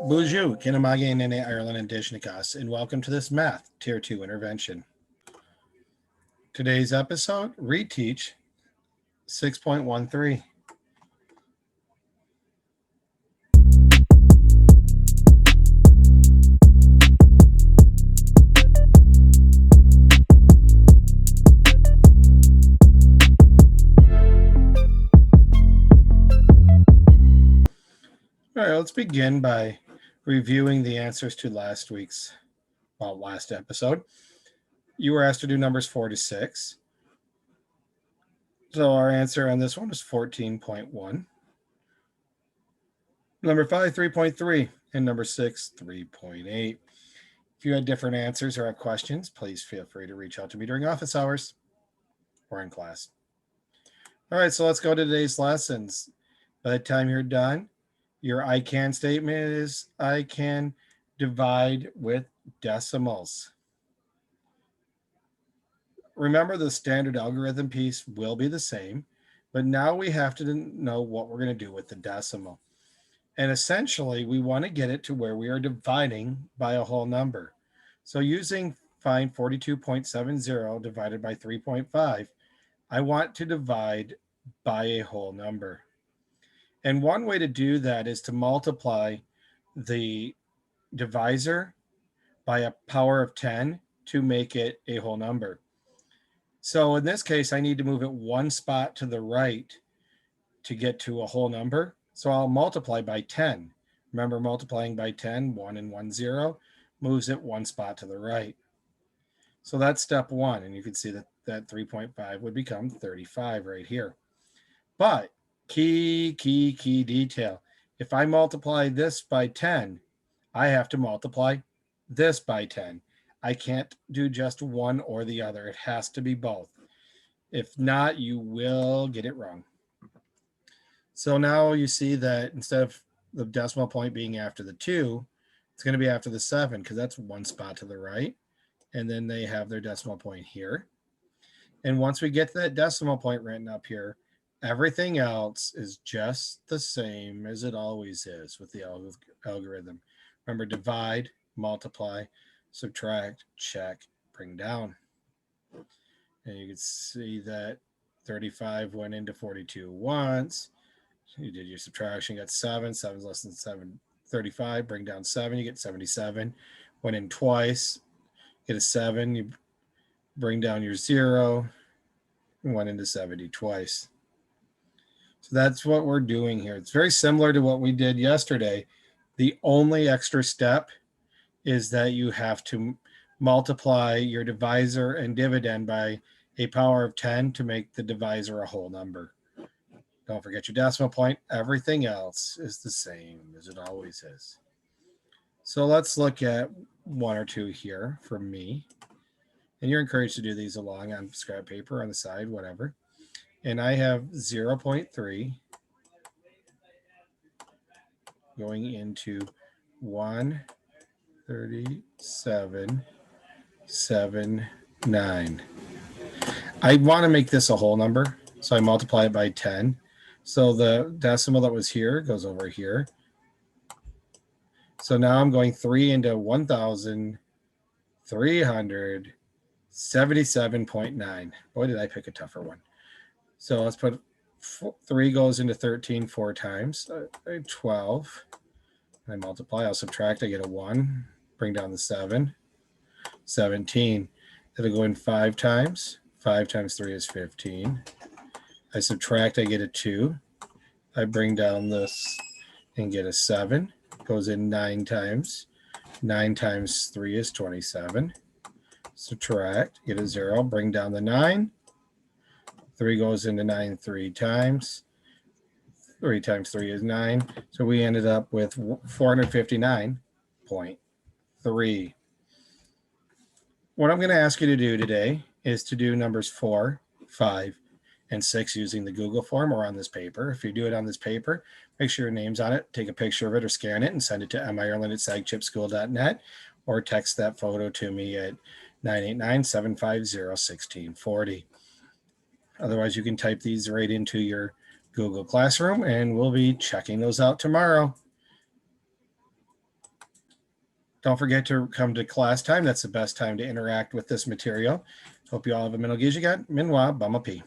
Bonjour, Kinamage Nene Ireland and Dishnikas, and welcome to this Math Tier 2 intervention. Today's episode, reteach 6.13. All right, let's begin by reviewing the answers to last episode. You were asked to do numbers 4 to 6. So our answer on this one is 14.1. Number 5, 3.3, and number 6, 3.8. If you had different answers or have questions, please feel free to reach out to me during office hours or in class. All right, so let's go to today's lessons. By the time you're done, your I can statement is I can divide with decimals. Remember, the standard algorithm piece will be the same, but now we have to know what we're going to do with the decimal. And essentially, we want to get it to where we are dividing by a whole number. So using find 42.70 divided by 3.5, I want to divide by a whole number. And one way to do that is to multiply the divisor by a power of 10 to make it a whole number. So in this case, I need to move it one spot to the right to get to a whole number. So I'll multiply by 10. Remember, multiplying by 10, 1 and 1, 0, moves it one spot to the right. So that's step one. And you can see that 3.5 would become 35 right here. But key detail. If I multiply this by 10, I have to multiply this by 10. I can't do just one or the other. It has to be both. If not, you will get it wrong. So now you see that instead of the decimal point being after the 2, it's going to be after the 7 because that's one spot to the right. And then they have their decimal point here. And once we get that decimal point written up here, everything else is just the same as it always is with the algorithm. Remember, divide, multiply, subtract, check, bring down. And you can see that 35 went into 42 once. You did your subtraction, got 7. 7 is less than 35. Bring down 7, you get 77. Went in twice, get a 7. You bring down your 0. Went into 70 twice. So that's what we're doing here. It's very similar to what we did yesterday. The only extra step is that you have to multiply your divisor and dividend by a power of 10 to make the divisor a whole number. Don't forget your decimal point. Everything else is the same as it always is. So let's look at one or two here from me. And you're encouraged to do these along on scrap paper on the side, whatever. And I have 0.3 going into 137.79. I want to make this a whole number, so I multiply it by 10. So the decimal that was here goes over here. So now I'm going 3 into 1,377.9. Boy, did I pick a tougher one. So let's put 3 goes into 13 4 times. 12. I multiply. I'll subtract. I get a 1. Bring down the 7. 17. It'll go in 5 times. 5 times 3 is 15. I subtract. I get a 2. I bring down this and get a 7. Goes in 9 times. 9 times 3 is 27. Subtract. Get a 0. Bring down the 9. 3 goes into 9 3 times. 3 times 3 is 9. So we ended up with 459.3. What I'm going to ask you to do today is to do numbers 4, 5, and 6 using the Google form or on this paper. If you do it on this paper, make sure your name's on it, take a picture of it or scan it and send it to mireland@sagchipschool.net or text that photo to me at 989-750-1640. Otherwise, you can type these right into your Google Classroom, and we'll be checking those out tomorrow. Don't forget to come to class time. That's the best time to interact with this material. Hope you all have a Minalgijigat, Minwa, Bamapi.